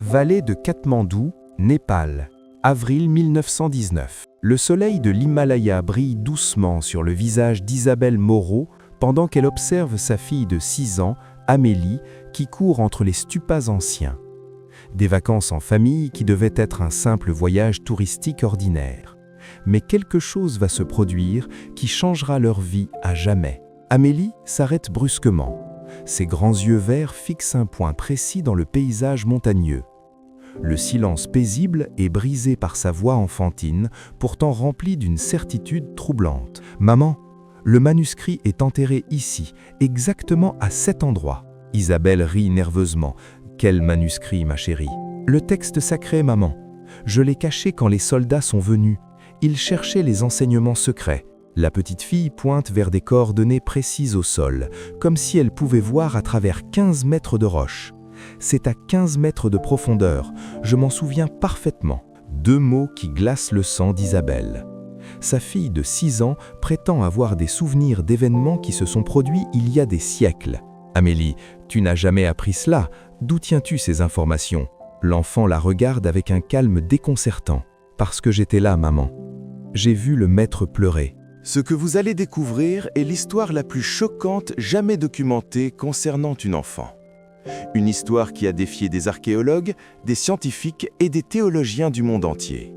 Vallée de Katmandou, Népal, avril 1919. Le soleil de l'Himalaya brille doucement sur le visage d'Isabelle Moreau pendant qu'elle observe sa fille de 6 ans, Amélie, qui court entre les stupas anciens. Des vacances en famille qui devaient être un simple voyage touristique ordinaire. Mais quelque chose va se produire qui changera leur vie à jamais. Amélie s'arrête brusquement. Ses grands yeux verts fixent un point précis dans le paysage montagneux. Le silence paisible est brisé par sa voix enfantine, pourtant remplie d'une certitude troublante. « Maman, le manuscrit est enterré ici, exactement à cet endroit. » Isabelle rit nerveusement. « Quel manuscrit, ma chérie ?»« Le texte sacré, maman. Je l'ai caché quand les soldats sont venus. Ils cherchaient les enseignements secrets. » La petite fille pointe vers des coordonnées précises au sol, comme si elle pouvait voir à travers 15 mètres de roche. C'est à 15 mètres de profondeur, je m'en souviens parfaitement. 2 mots qui glacent le sang d'Isabelle. Sa fille de 6 ans prétend avoir des souvenirs d'événements qui se sont produits il y a des siècles. « Amélie, tu n'as jamais appris cela, d'où tiens-tu ces informations ?» L'enfant la regarde avec un calme déconcertant. « Parce que j'étais là, maman. J'ai vu le maître pleurer. » Ce que vous allez découvrir est l'histoire la plus choquante jamais documentée concernant une enfant. Une histoire qui a défié des archéologues, des scientifiques et des théologiens du monde entier.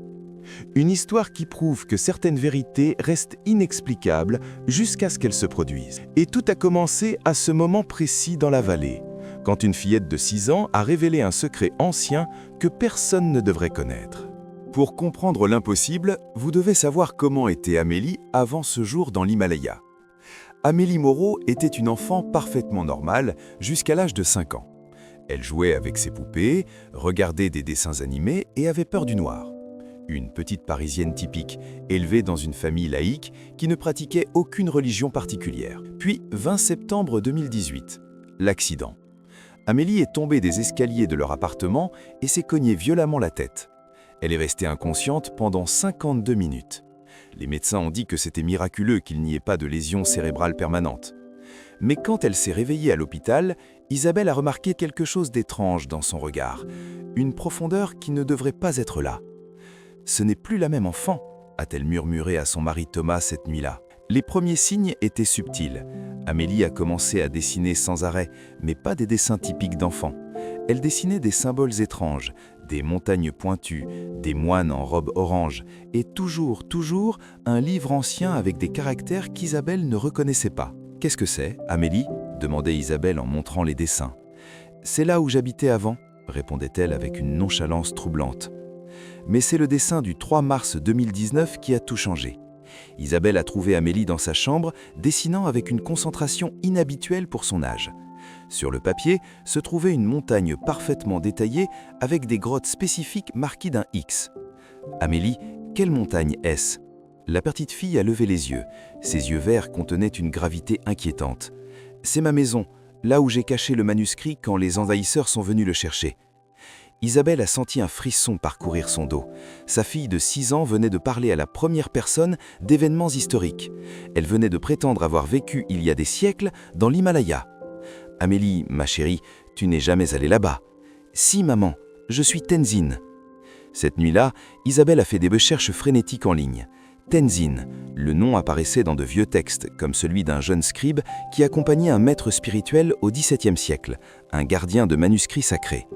Une histoire qui prouve que certaines vérités restent inexplicables jusqu'à ce qu'elles se produisent. Et tout a commencé à ce moment précis dans la vallée, quand une fillette de 6 ans a révélé un secret ancien que personne ne devrait connaître. Pour comprendre l'impossible, vous devez savoir comment était Amélie avant ce jour dans l'Himalaya. Amélie Moreau était une enfant parfaitement normale jusqu'à l'âge de 5 ans. Elle jouait avec ses poupées, regardait des dessins animés et avait peur du noir. Une petite Parisienne typique, élevée dans une famille laïque qui ne pratiquait aucune religion particulière. Puis, 20 septembre 2018, l'accident. Amélie est tombée des escaliers de leur appartement et s'est cognée violemment la tête. Elle est restée inconsciente pendant 52 minutes. Les médecins ont dit que c'était miraculeux qu'il n'y ait pas de lésion cérébrale permanente. Mais quand elle s'est réveillée à l'hôpital, Isabelle a remarqué quelque chose d'étrange dans son regard, une profondeur qui ne devrait pas être là. « Ce n'est plus la même enfant », a-t-elle murmuré à son mari Thomas cette nuit-là. Les premiers signes étaient subtils. Amélie a commencé à dessiner sans arrêt, mais pas des dessins typiques d'enfants. Elle dessinait des symboles étranges, des montagnes pointues, des moines en robe orange, et toujours un livre ancien avec des caractères qu'Isabelle ne reconnaissait pas. « Qu'est-ce que c'est, Amélie ?» demandait Isabelle en montrant les dessins. « C'est là où j'habitais avant », répondait-elle avec une nonchalance troublante. Mais c'est le dessin du 3 mars 2019 qui a tout changé. Isabelle a trouvé Amélie dans sa chambre, dessinant avec une concentration inhabituelle pour son âge. Sur le papier se trouvait une montagne parfaitement détaillée avec des grottes spécifiques marquées d'un X. « Amélie, quelle montagne est-ce » La petite fille a levé les yeux. Ses yeux verts contenaient une gravité inquiétante. « C'est ma maison, là où j'ai caché le manuscrit quand les envahisseurs sont venus le chercher. » Isabelle a senti un frisson parcourir son dos. Sa fille de 6 ans venait de parler à la première personne d'événements historiques. Elle venait de prétendre avoir vécu il y a des siècles dans l'Himalaya. « Amélie, ma chérie, tu n'es jamais allée là-bas. »« Si, maman, je suis Tenzin. » Cette nuit-là, Isabelle a fait des recherches frénétiques en ligne. Tenzin, le nom apparaissait dans de vieux textes, comme celui d'un jeune scribe qui accompagnait un maître spirituel au XVIIe siècle, un gardien de manuscrits sacrés.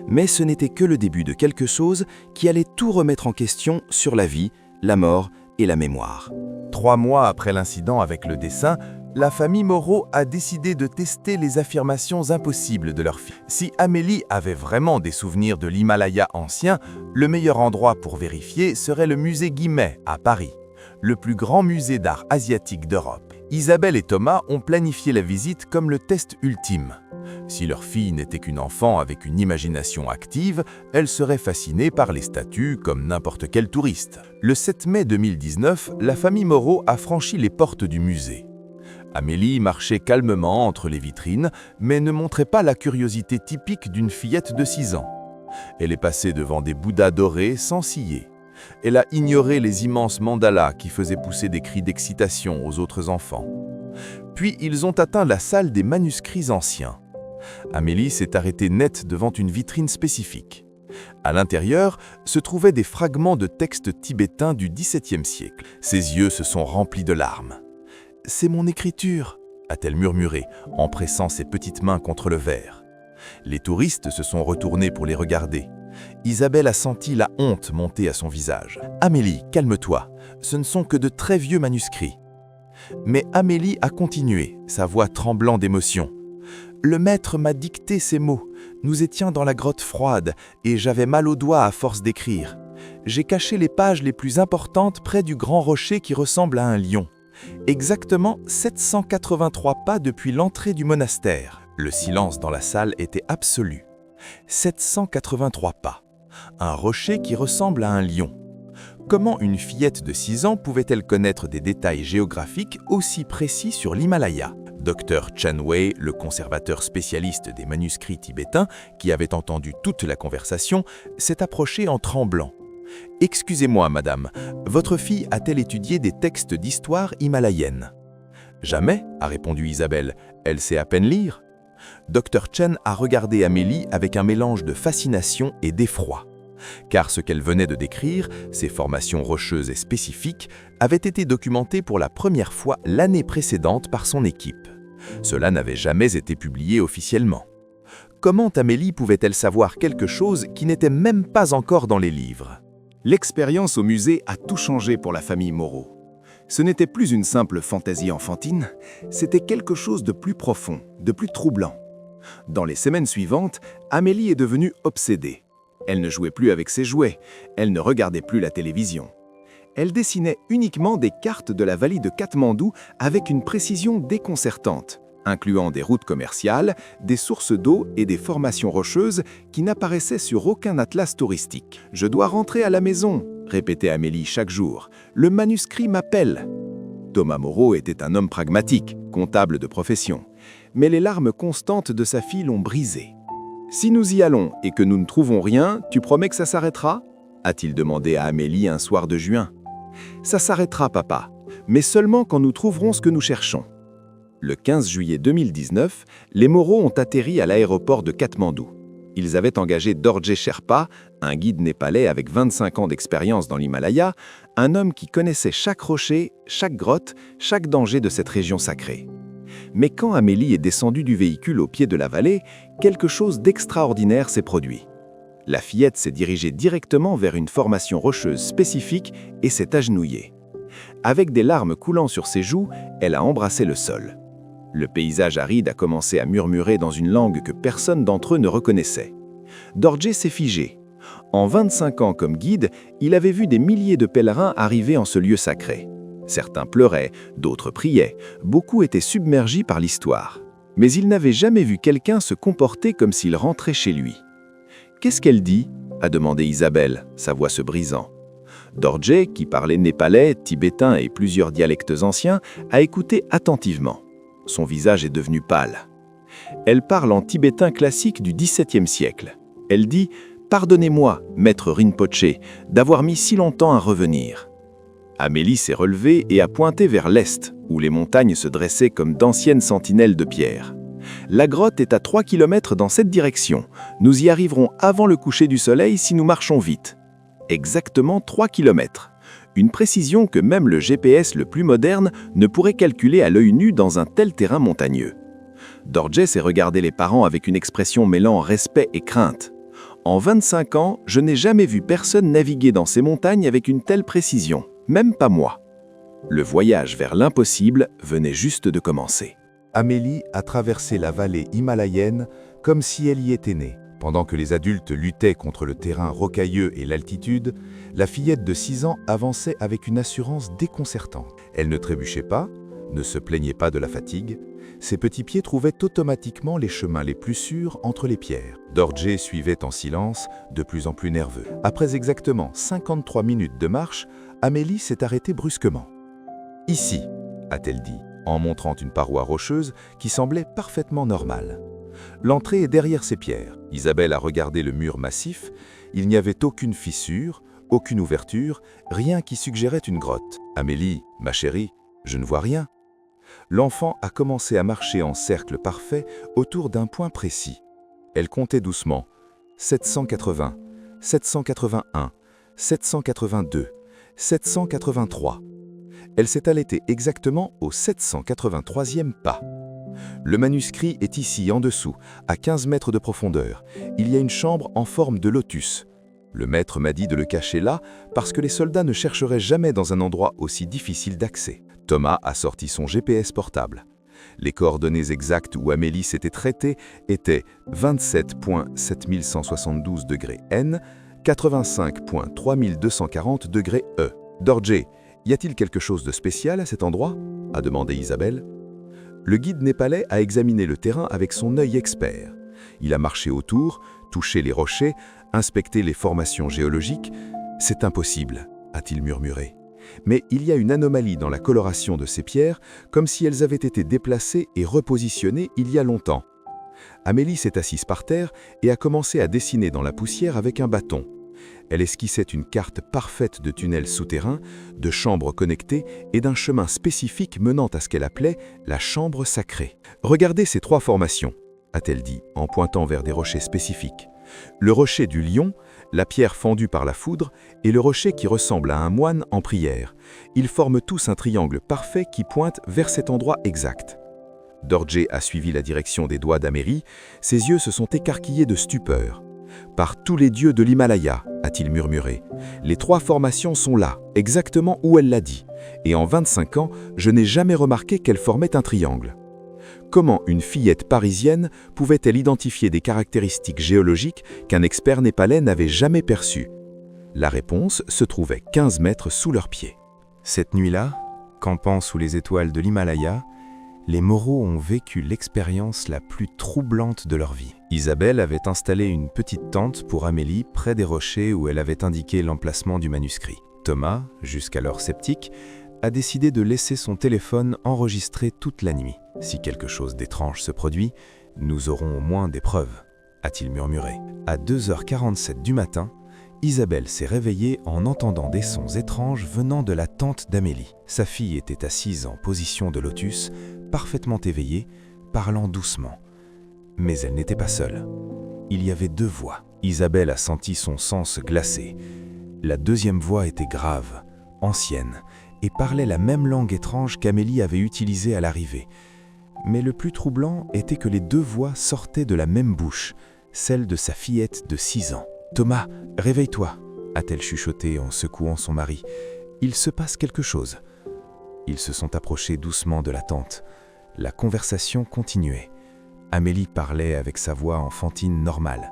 Mais ce n'était que le début de quelque chose qui allait tout remettre en question sur la vie, la mort et la mémoire. 3 mois après l'incident avec le dessin, la famille Moreau a décidé de tester les affirmations impossibles de leur fille. Si Amélie avait vraiment des souvenirs de l'Himalaya ancien, le meilleur endroit pour vérifier serait le musée Guimet à Paris, le plus grand musée d'art asiatique d'Europe. Isabelle et Thomas ont planifié la visite comme le test ultime. Si leur fille n'était qu'une enfant avec une imagination active, elle serait fascinée par les statues comme n'importe quel touriste. Le 7 mai 2019, la famille Moreau a franchi les portes du musée. Amélie marchait calmement entre les vitrines, mais ne montrait pas la curiosité typique d'une fillette de 6 ans. Elle est passée devant des bouddhas dorés sans ciller. Elle a ignoré les immenses mandalas qui faisaient pousser des cris d'excitation aux autres enfants. Puis ils ont atteint la salle des manuscrits anciens. Amélie s'est arrêtée net devant une vitrine spécifique. À l'intérieur se trouvaient des fragments de textes tibétains du XVIIe siècle. Ses yeux se sont remplis de larmes. « C'est mon écriture !» a-t-elle murmuré en pressant ses petites mains contre le verre. Les touristes se sont retournés pour les regarder. Isabelle a senti la honte monter à son visage. « Amélie, calme-toi, ce ne sont que de très vieux manuscrits. » Mais Amélie a continué, sa voix tremblant d'émotion. « Le maître m'a dicté ces mots. Nous étions dans la grotte froide et j'avais mal aux doigts à force d'écrire. J'ai caché les pages les plus importantes près du grand rocher qui ressemble à un lion. Exactement 783 pas depuis l'entrée du monastère. » Le silence dans la salle était absolu. 783 pas. Un rocher qui ressemble à un lion. Comment une fillette de 6 ans pouvait-elle connaître des détails géographiques aussi précis sur l'Himalaya? Dr Chen Wei, le conservateur spécialiste des manuscrits tibétains, qui avait entendu toute la conversation, s'est approché en tremblant. « Excusez-moi, madame, votre fille a-t-elle étudié des textes d'histoire himalayenne ?»« Jamais, » a répondu Isabelle, « elle sait à peine lire. » Dr Chen a regardé Amélie avec un mélange de fascination et d'effroi. Car ce qu'elle venait de décrire, ces formations rocheuses et spécifiques, avaient été documentées pour la première fois l'année précédente par son équipe. Cela n'avait jamais été publié officiellement. Comment Amélie pouvait-elle savoir quelque chose qui n'était même pas encore dans les livres? L'expérience au musée a tout changé pour la famille Moreau. Ce n'était plus une simple fantaisie enfantine, c'était quelque chose de plus profond, de plus troublant. Dans les semaines suivantes, Amélie est devenue obsédée. Elle ne jouait plus avec ses jouets, elle ne regardait plus la télévision. Elle dessinait uniquement des cartes de la vallée de Katmandou avec une précision déconcertante, incluant des routes commerciales, des sources d'eau et des formations rocheuses qui n'apparaissaient sur aucun atlas touristique. « Je dois rentrer à la maison », répétait Amélie chaque jour. « Le manuscrit m'appelle ». Thomas Moreau était un homme pragmatique, comptable de profession. Mais les larmes constantes de sa fille l'ont brisé. « Si nous y allons et que nous ne trouvons rien, tu promets que ça s'arrêtera ?» a-t-il demandé à Amélie un soir de juin. « Ça s'arrêtera, papa, mais seulement quand nous trouverons ce que nous cherchons. » Le 15 juillet 2019, les Moreau ont atterri à l'aéroport de Katmandou. Ils avaient engagé Dorje Sherpa, un guide népalais avec 25 ans d'expérience dans l'Himalaya, un homme qui connaissait chaque rocher, chaque grotte, chaque danger de cette région sacrée. Mais quand Amélie est descendue du véhicule au pied de la vallée, quelque chose d'extraordinaire s'est produit. La fillette s'est dirigée directement vers une formation rocheuse spécifique et s'est agenouillée. Avec des larmes coulant sur ses joues, elle a embrassé le sol. Le paysage aride a commencé à murmurer dans une langue que personne d'entre eux ne reconnaissait. Dorje s'est figé. En 25 ans comme guide, il avait vu des milliers de pèlerins arriver en ce lieu sacré. Certains pleuraient, d'autres priaient, beaucoup étaient submergés par l'histoire. Mais il n'avait jamais vu quelqu'un se comporter comme s'il rentrait chez lui. « Qu'est-ce qu'elle dit ?» a demandé Isabelle, sa voix se brisant. Dorje, qui parlait népalais, tibétain et plusieurs dialectes anciens, a écouté attentivement. Son visage est devenu pâle. Elle parle en tibétain classique du XVIIe siècle. Elle dit « Pardonnez-moi, maître Rinpoché, d'avoir mis si longtemps à revenir. » Amélie s'est relevée et a pointé vers l'est, où les montagnes se dressaient comme d'anciennes sentinelles de pierre. La grotte est à 3 km dans cette direction. Nous y arriverons avant le coucher du soleil si nous marchons vite. Exactement 3 km. Une précision que même le GPS le plus moderne ne pourrait calculer à l'œil nu dans un tel terrain montagneux. Dorje s'est regardé les parents avec une expression mêlant respect et crainte. En 25 ans, je n'ai jamais vu personne naviguer dans ces montagnes avec une telle précision, même pas moi. Le voyage vers l'impossible venait juste de commencer. Amélie a traversé la vallée himalayenne comme si elle y était née. Pendant que les adultes luttaient contre le terrain rocailleux et l'altitude, la fillette de 6 ans avançait avec une assurance déconcertante. Elle ne trébuchait pas, ne se plaignait pas de la fatigue. Ses petits pieds trouvaient automatiquement les chemins les plus sûrs entre les pierres. Dorje suivait en silence, de plus en plus nerveux. Après exactement 53 minutes de marche, Amélie s'est arrêtée brusquement. « Ici », a-t-elle dit, en montrant une paroi rocheuse qui semblait parfaitement normale. L'entrée est derrière ces pierres. Isabelle a regardé le mur massif. Il n'y avait aucune fissure, aucune ouverture, rien qui suggérait une grotte. « Amélie, ma chérie, je ne vois rien. » L'enfant a commencé à marcher en cercle parfait autour d'un point précis. Elle comptait doucement. 780, 781, 782, 783. Elle s'est arrêtée exactement au 783e pas. Le manuscrit est ici en dessous, à 15 mètres de profondeur. Il y a une chambre en forme de lotus. Le maître m'a dit de le cacher là parce que les soldats ne chercheraient jamais dans un endroit aussi difficile d'accès. Thomas a sorti son GPS portable. Les coordonnées exactes où Amélie s'était traitée étaient 27.7172 degrés N, 85.3240 degrés E. Dorje, y a-t-il quelque chose de spécial à cet endroit ? A demandé Isabelle. Le guide népalais a examiné le terrain avec son œil expert. Il a marché autour, touché les rochers, inspecté les formations géologiques. « C'est impossible », a-t-il murmuré. Mais il y a une anomalie dans la coloration de ces pierres, comme si elles avaient été déplacées et repositionnées il y a longtemps. Amélie s'est assise par terre et a commencé à dessiner dans la poussière avec un bâton. Elle esquissait une carte parfaite de tunnels souterrains, de chambres connectées et d'un chemin spécifique menant à ce qu'elle appelait la chambre sacrée. « Regardez ces 3 formations », a-t-elle dit en pointant vers des rochers spécifiques. Le rocher du lion, la pierre fendue par la foudre et le rocher qui ressemble à un moine en prière. Ils forment tous un triangle parfait qui pointe vers cet endroit exact. Dorje a suivi la direction des doigts d'Amélie. Ses yeux se sont écarquillés de stupeur. « Par tous les dieux de l'Himalaya », a-t-il murmuré. « Les 3 formations sont là, exactement où elle l'a dit. Et en 25 ans, je n'ai jamais remarqué qu'elles formaient un triangle. » Comment une fillette parisienne pouvait-elle identifier des caractéristiques géologiques qu'un expert népalais n'avait jamais perçues? La réponse se trouvait 15 mètres sous leurs pieds. Cette nuit-là, campant sous les étoiles de l'Himalaya, les Moreau ont vécu l'expérience la plus troublante de leur vie. Isabelle avait installé une petite tente pour Amélie près des rochers où elle avait indiqué l'emplacement du manuscrit. Thomas, jusqu'alors sceptique, a décidé de laisser son téléphone enregistrer toute la nuit. « Si quelque chose d'étrange se produit, nous aurons au moins des preuves », a-t-il murmuré. À 2h47 du matin, Isabelle s'est réveillée en entendant des sons étranges venant de la tente d'Amélie. Sa fille était assise en position de lotus, parfaitement éveillée, parlant doucement. Mais elle n'était pas seule. Il y avait 2 voix. Isabelle a senti son sang se glacer. La deuxième voix était grave, ancienne, et parlait la même langue étrange qu'Amélie avait utilisée à l'arrivée. Mais le plus troublant était que les 2 voix sortaient de la même bouche, celle de sa fillette de 6 ans. « Thomas, réveille-toi » a-t-elle chuchoté en secouant son mari. « Il se passe quelque chose. » Ils se sont approchés doucement de la tente. La conversation continuait. Amélie parlait avec sa voix enfantine normale.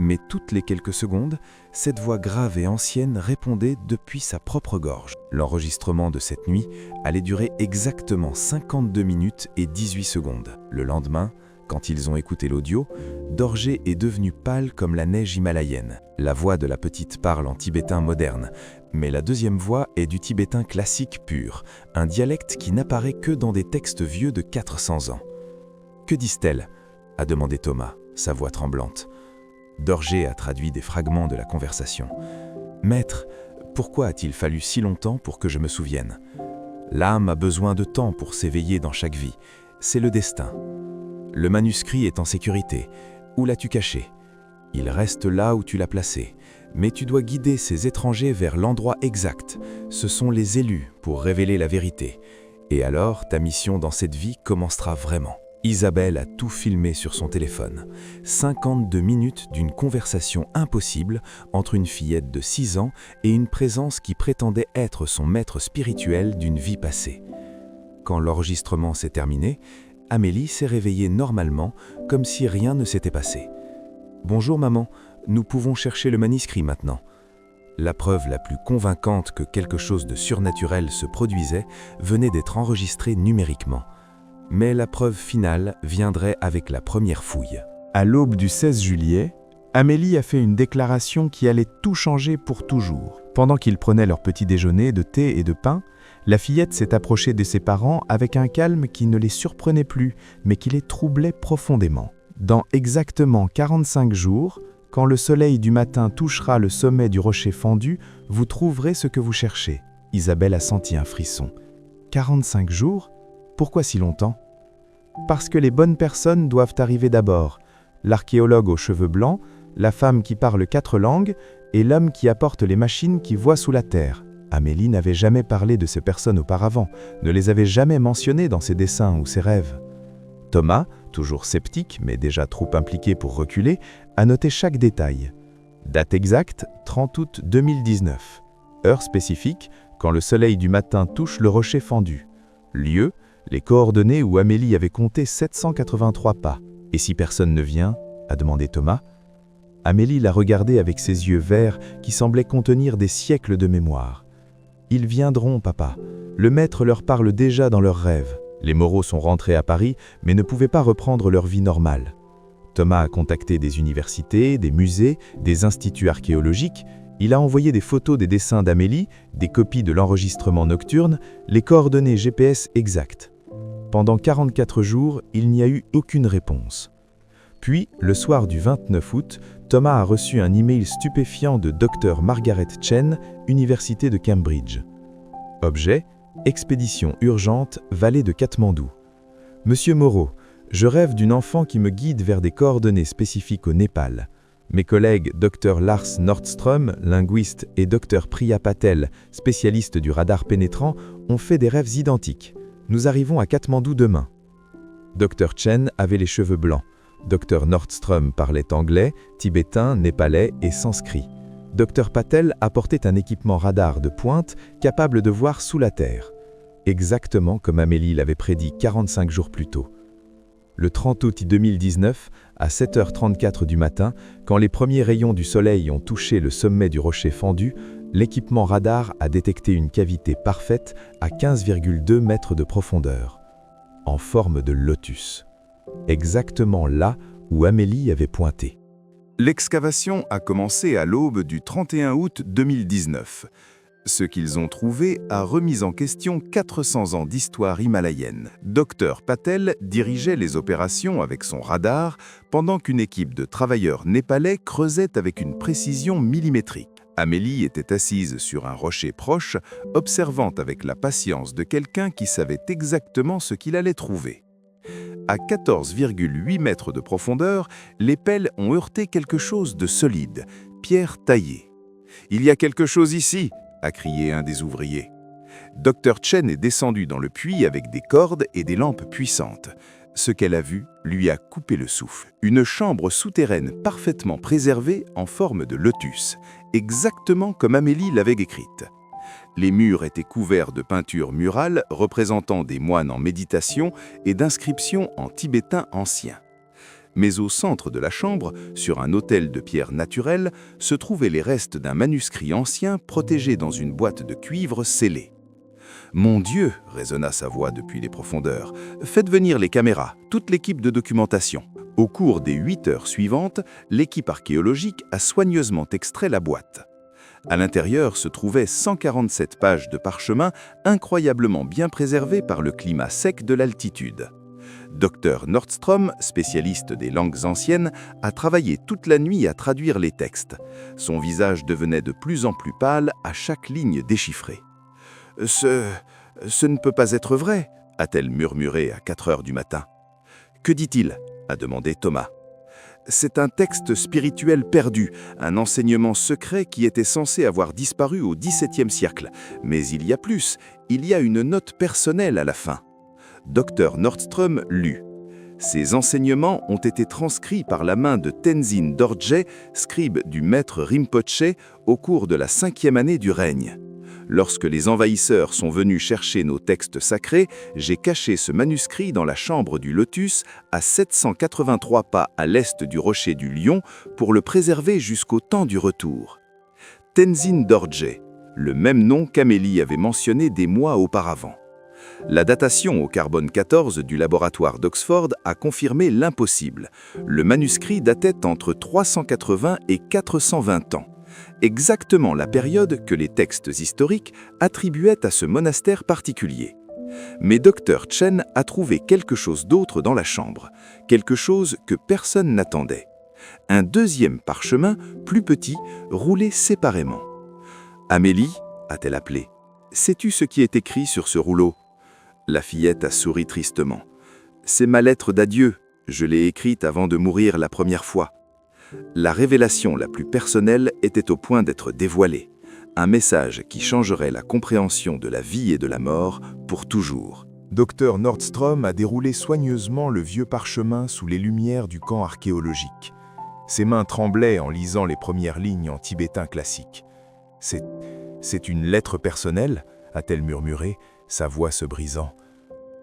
Mais toutes les quelques secondes, cette voix grave et ancienne répondait depuis sa propre gorge. L'enregistrement de cette nuit allait durer exactement 52 minutes et 18 secondes. Le lendemain, quand ils ont écouté l'audio, Dorje est devenu pâle comme la neige himalayenne. La voix de la petite parle en tibétain moderne, mais la deuxième voix est du tibétain classique pur, un dialecte qui n'apparaît que dans des textes vieux de 400 ans. « Que disent-elles » a demandé Thomas, sa voix tremblante. Dorje a traduit des fragments de la conversation. « Maître, pourquoi a-t-il fallu si longtemps pour que je me souvienne ? L'âme a besoin de temps pour s'éveiller dans chaque vie. C'est le destin. Le manuscrit est en sécurité. Où l'as-tu caché ? Il reste là où tu l'as placé. Mais tu dois guider ces étrangers vers l'endroit exact. Ce sont les élus pour révéler la vérité. Et alors, ta mission dans cette vie commencera vraiment. » Isabelle a tout filmé sur son téléphone. 52 minutes d'une conversation impossible entre une fillette de 6 ans et une présence qui prétendait être son maître spirituel d'une vie passée. Quand l'enregistrement s'est terminé, Amélie s'est réveillée normalement, comme si rien ne s'était passé. « Bonjour maman, nous pouvons chercher le manuscrit maintenant. » La preuve la plus convaincante que quelque chose de surnaturel se produisait venait d'être enregistrée numériquement. Mais la preuve finale viendrait avec la première fouille. À l'aube du 16 juillet, Amélie a fait une déclaration qui allait tout changer pour toujours. Pendant qu'ils prenaient leur petit déjeuner de thé et de pain, la fillette s'est approchée de ses parents avec un calme qui ne les surprenait plus, mais qui les troublait profondément. Dans exactement 45 jours, quand le soleil du matin touchera le sommet du rocher fendu, vous trouverez ce que vous cherchez. Isabelle a senti un frisson. 45 jours ? Pourquoi si longtemps? Parce que les bonnes personnes doivent arriver d'abord. L'archéologue aux cheveux blancs, la femme qui parle 4 langues et l'homme qui apporte les machines qui voient sous la terre. Amélie n'avait jamais parlé de ces personnes auparavant, ne les avait jamais mentionnées dans ses dessins ou ses rêves. Thomas, toujours sceptique mais déjà trop impliqué pour reculer, a noté chaque détail. Date exacte, 30 août 2019. Heure spécifique, quand le soleil du matin touche le rocher fendu. Lieu, les coordonnées où Amélie avait compté 783 pas. « Et si personne ne vient ?» a demandé Thomas. Amélie l'a regardé avec ses yeux verts qui semblaient contenir des siècles de mémoire. « Ils viendront, papa. Le maître leur parle déjà dans leurs rêves. » Les Moreau sont rentrés à Paris, mais ne pouvaient pas reprendre leur vie normale. Thomas a contacté des universités, des musées, des instituts archéologiques. Il a envoyé des photos des dessins d'Amélie, des copies de l'enregistrement nocturne, les coordonnées GPS exactes. Pendant 44 jours, il n'y a eu aucune réponse. Puis, le soir du 29 août, Thomas a reçu un email stupéfiant de Dr Margaret Chen, Université de Cambridge. Objet: expédition urgente, vallée de Katmandou. Monsieur Moreau, je rêve d'une enfant qui me guide vers des coordonnées spécifiques au Népal. Mes collègues Dr Lars Nordström, linguiste, et Dr Priya Patel, spécialiste du radar pénétrant, ont fait des rêves identiques. Nous arrivons à Katmandou demain. Dr Chen avait les cheveux blancs. Dr Nordström parlait anglais, tibétain, népalais et sanskrit. Dr Patel apportait un équipement radar de pointe capable de voir sous la terre. Exactement comme Amélie l'avait prédit 45 jours plus tôt. Le 30 août 2019, à 7h34 du matin, quand les premiers rayons du soleil ont touché le sommet du rocher fendu, l'équipement radar a détecté une cavité parfaite à 15,2 mètres de profondeur, en forme de lotus. Exactement là où Amélie avait pointé. L'excavation a commencé à l'aube du 31 août 2019. Ce qu'ils ont trouvé a remis en question 400 ans d'histoire himalayenne. Dr Patel dirigeait les opérations avec son radar pendant qu'une équipe de travailleurs népalais creusait avec une précision millimétrique. Amélie était assise sur un rocher proche, observant avec la patience de quelqu'un qui savait exactement ce qu'il allait trouver. À 14,8 mètres de profondeur, les pelles ont heurté quelque chose de solide, pierre taillée. « Il y a quelque chose ici !» a crié un des ouvriers. Dr Chen est descendu dans le puits avec des cordes et des lampes puissantes. Ce qu'elle a vu lui a coupé le souffle. Une chambre souterraine parfaitement préservée en forme de lotus, exactement comme Amélie l'avait écrite. Les murs étaient couverts de peintures murales représentant des moines en méditation et d'inscriptions en tibétain ancien. Mais au centre de la chambre, sur un autel de pierre naturelle, se trouvaient les restes d'un manuscrit ancien protégé dans une boîte de cuivre scellée. « Mon Dieu !» résonna sa voix depuis les profondeurs. « Faites venir les caméras, toute l'équipe de documentation. » Au cours des 8 heures suivantes, l'équipe archéologique a soigneusement extrait la boîte. À l'intérieur se trouvaient 147 pages de parchemin incroyablement bien préservées par le climat sec de l'altitude. Dr Nordström, spécialiste des langues anciennes, a travaillé toute la nuit à traduire les textes. Son visage devenait de plus en plus pâle à chaque ligne déchiffrée. « Ce ne peut pas être vrai !» a-t-elle murmuré à 4 heures du matin. « Que dit-il » a demandé Thomas. C'est un texte spirituel perdu, un enseignement secret qui était censé avoir disparu au XVIIe siècle. Mais il y a plus, il y a une note personnelle à la fin. Dr Nordström lut. Ces enseignements ont été transcrits par la main de Tenzin Dorje, scribe du maître Rinpoché, au cours de la 5e année du règne. Lorsque les envahisseurs sont venus chercher nos textes sacrés, j'ai caché ce manuscrit dans la chambre du Lotus, à 783 pas à l'est du rocher du Lion, pour le préserver jusqu'au temps du retour. Tenzin Dorje, le même nom qu'Amélie avait mentionné des mois auparavant. La datation au carbone 14 du laboratoire d'Oxford a confirmé l'impossible. Le manuscrit datait entre 380 et 420 ans. Exactement la période que les textes historiques attribuaient à ce monastère particulier. Mais Dr Chen a trouvé quelque chose d'autre dans la chambre, quelque chose que personne n'attendait. Un deuxième parchemin, plus petit, roulé séparément. « Amélie » a-t-elle appelé. « Sais-tu ce qui est écrit sur ce rouleau ?»« La fillette a souri tristement. « C'est ma lettre d'adieu. Je l'ai écrite avant de mourir la première fois. » La révélation la plus personnelle était au point d'être dévoilée. Un message qui changerait la compréhension de la vie et de la mort pour toujours. Dr Nordstrom a déroulé soigneusement le vieux parchemin sous les lumières du camp archéologique. Ses mains tremblaient en lisant les premières lignes en tibétain classique. « C'est une lettre personnelle ?» a-t-elle murmuré, sa voix se brisant.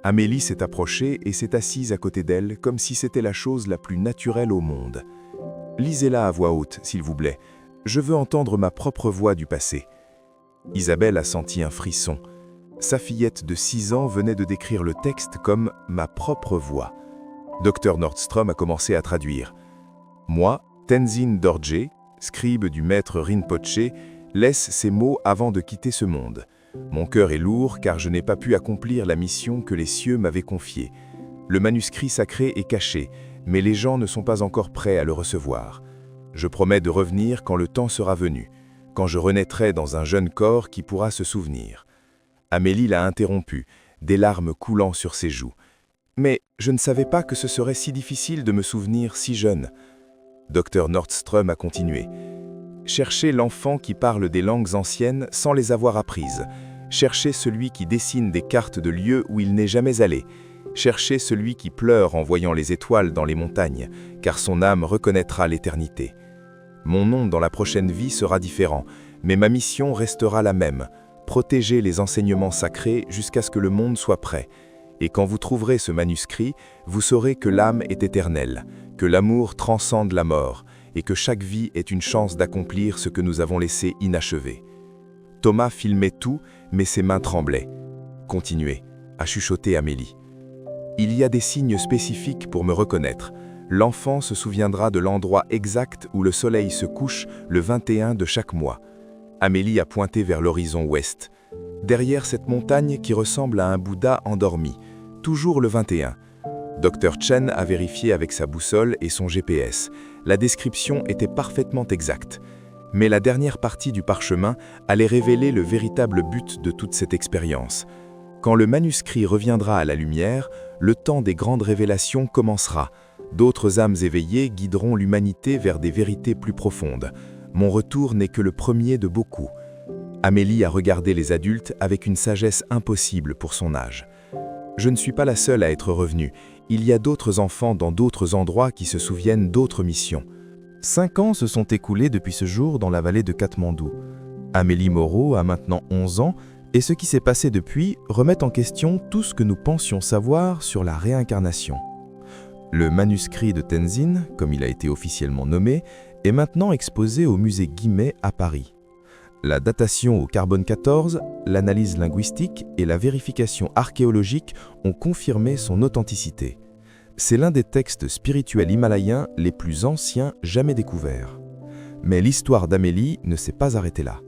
Amélie s'est approchée et s'est assise à côté d'elle comme si c'était la chose la plus naturelle au monde. « Lisez-la à voix haute, s'il vous plaît. Je veux entendre ma propre voix du passé. » Isabelle a senti un frisson. Sa fillette de 6 ans venait de décrire le texte comme « ma propre voix ». Dr Nordstrom a commencé à traduire. « Moi, Tenzin Dorje, scribe du maître Rinpoché, laisse ces mots avant de quitter ce monde. Mon cœur est lourd car je n'ai pas pu accomplir la mission que les cieux m'avaient confiée. Le manuscrit sacré est caché, mais les gens ne sont pas encore prêts à le recevoir. Je promets de revenir quand le temps sera venu, quand je renaîtrai dans un jeune corps qui pourra se souvenir. » Amélie l'a interrompu, des larmes coulant sur ses joues. « Mais je ne savais pas que ce serait si difficile de me souvenir si jeune. » Dr Nordstrom a continué. « Cherchez l'enfant qui parle des langues anciennes sans les avoir apprises. Cherchez celui qui dessine des cartes de lieux où il n'est jamais allé. Cherchez celui qui pleure en voyant les étoiles dans les montagnes, car son âme reconnaîtra l'éternité. Mon nom dans la prochaine vie sera différent, mais ma mission restera la même. Protégez les enseignements sacrés jusqu'à ce que le monde soit prêt. Et quand vous trouverez ce manuscrit, vous saurez que l'âme est éternelle, que l'amour transcende la mort, et que chaque vie est une chance d'accomplir ce que nous avons laissé inachevé. » Thomas filmait tout, mais ses mains tremblaient. « Continuez, » a chuchoté Amélie. « Il y a des signes spécifiques pour me reconnaître. L'enfant se souviendra de l'endroit exact où le soleil se couche le 21 de chaque mois. » Amélie a pointé vers l'horizon ouest. « Derrière cette montagne qui ressemble à un Bouddha endormi, toujours le 21. » Dr Chen a vérifié avec sa boussole et son GPS. La description était parfaitement exacte. Mais la dernière partie du parchemin allait révéler le véritable but de toute cette expérience. Quand le manuscrit reviendra à la lumière, le temps des grandes révélations commencera. D'autres âmes éveillées guideront l'humanité vers des vérités plus profondes. Mon retour n'est que le premier de beaucoup. Amélie a regardé les adultes avec une sagesse impossible pour son âge. Je ne suis pas la seule à être revenue. Il y a d'autres enfants dans d'autres endroits qui se souviennent d'autres missions. 5 ans se sont écoulés depuis ce jour dans la vallée de Katmandou. Amélie Moreau a maintenant 11 ans et ce qui s'est passé depuis remet en question tout ce que nous pensions savoir sur la réincarnation. Le manuscrit de Tenzin, comme il a été officiellement nommé, est maintenant exposé au musée Guimet à Paris. La datation au carbone 14, l'analyse linguistique et la vérification archéologique ont confirmé son authenticité. C'est l'un des textes spirituels himalayens les plus anciens jamais découverts. Mais l'histoire d'Amélie ne s'est pas arrêtée là.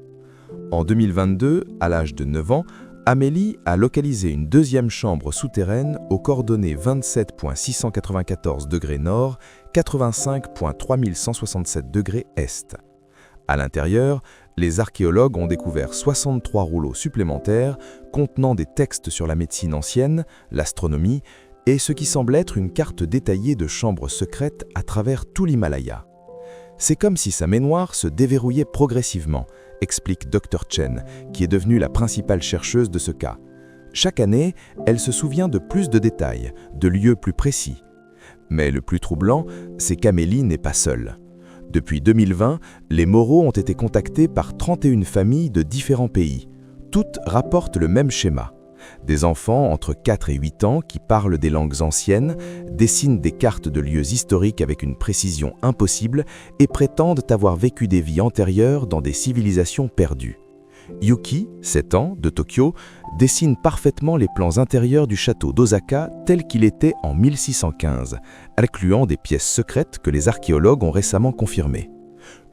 En 2022, à l'âge de 9 ans, Amélie a localisé une deuxième chambre souterraine aux coordonnées 27,694 degrés nord, 85,3167 degrés est. À l'intérieur, les archéologues ont découvert 63 rouleaux supplémentaires contenant des textes sur la médecine ancienne, l'astronomie et ce qui semble être une carte détaillée de chambres secrètes à travers tout l'Himalaya. C'est comme si sa mémoire se déverrouillait progressivement, explique Dr Chen, qui est devenue la principale chercheuse de ce cas. Chaque année, elle se souvient de plus de détails, de lieux plus précis. Mais le plus troublant, c'est qu'Amélie n'est pas seule. Depuis 2020, les Moreau ont été contactés par 31 familles de différents pays. Toutes rapportent le même schéma. Des enfants entre 4 et 8 ans qui parlent des langues anciennes, dessinent des cartes de lieux historiques avec une précision impossible et prétendent avoir vécu des vies antérieures dans des civilisations perdues. Yuki, 7 ans, de Tokyo, dessine parfaitement les plans intérieurs du château d'Osaka tel qu'il était en 1615, incluant des pièces secrètes que les archéologues ont récemment confirmées.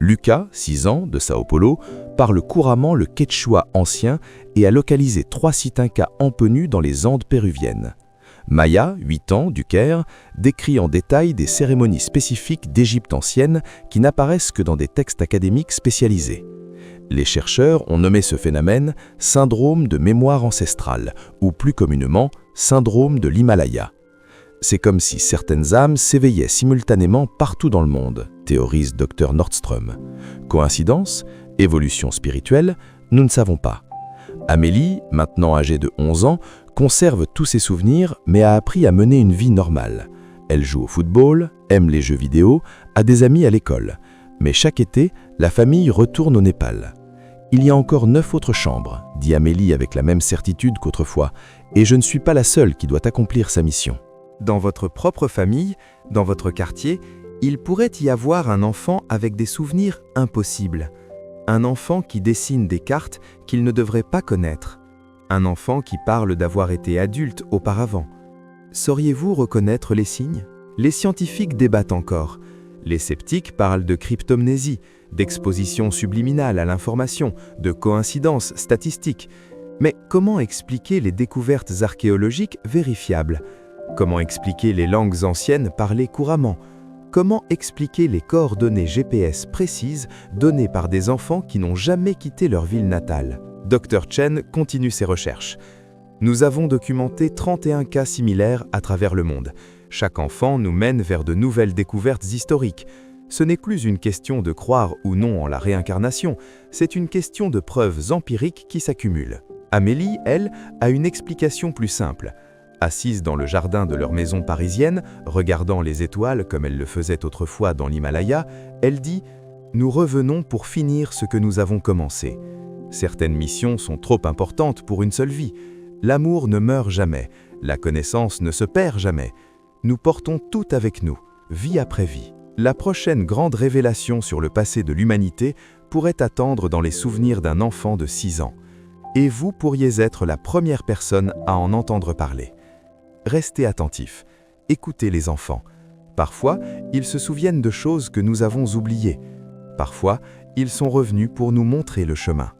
Lucas, 6 ans, de Sao Paulo, parle couramment le quechua ancien et a localisé 3 sites incas empenus dans les Andes péruviennes. Maya, 8 ans, du Caire, décrit en détail des cérémonies spécifiques d'Égypte ancienne qui n'apparaissent que dans des textes académiques spécialisés. Les chercheurs ont nommé ce phénomène syndrome de mémoire ancestrale, ou plus communément, syndrome de l'Himalaya. C'est comme si certaines âmes s'éveillaient simultanément partout dans le monde, théorise Dr Nordström. Coïncidence? Évolution spirituelle? Nous ne savons pas. Amélie, maintenant âgée de 11 ans, conserve tous ses souvenirs mais a appris à mener une vie normale. Elle joue au football, aime les jeux vidéo, a des amis à l'école. Mais chaque été, la famille retourne au Népal. Il y a encore 9 autres chambres, dit Amélie avec la même certitude qu'autrefois, et je ne suis pas la seule qui doit accomplir sa mission. Dans votre propre famille, dans votre quartier, il pourrait y avoir un enfant avec des souvenirs impossibles. Un enfant qui dessine des cartes qu'il ne devrait pas connaître. Un enfant qui parle d'avoir été adulte auparavant. Sauriez-vous reconnaître les signes? Les scientifiques débattent encore. Les sceptiques parlent de cryptomnésie, d'exposition subliminale à l'information, de coïncidence statistique. Mais comment expliquer les découvertes archéologiques vérifiables? Comment expliquer les langues anciennes parlées couramment? Comment expliquer les coordonnées GPS précises données par des enfants qui n'ont jamais quitté leur ville natale? Dr Chen continue ses recherches. Nous avons documenté 31 cas similaires à travers le monde. Chaque enfant nous mène vers de nouvelles découvertes historiques. Ce n'est plus une question de croire ou non en la réincarnation, c'est une question de preuves empiriques qui s'accumulent. Amélie, elle, a une explication plus simple. Assise dans le jardin de leur maison parisienne, regardant les étoiles comme elle le faisait autrefois dans l'Himalaya, elle dit « Nous revenons pour finir ce que nous avons commencé. Certaines missions sont trop importantes pour une seule vie. L'amour ne meurt jamais, la connaissance ne se perd jamais. Nous portons tout avec nous, vie après vie. La prochaine grande révélation sur le passé de l'humanité pourrait attendre dans les souvenirs d'un enfant de 6 ans. Et vous pourriez être la première personne à en entendre parler. Restez attentifs, écoutez les enfants. Parfois, ils se souviennent de choses que nous avons oubliées. Parfois, ils sont revenus pour nous montrer le chemin.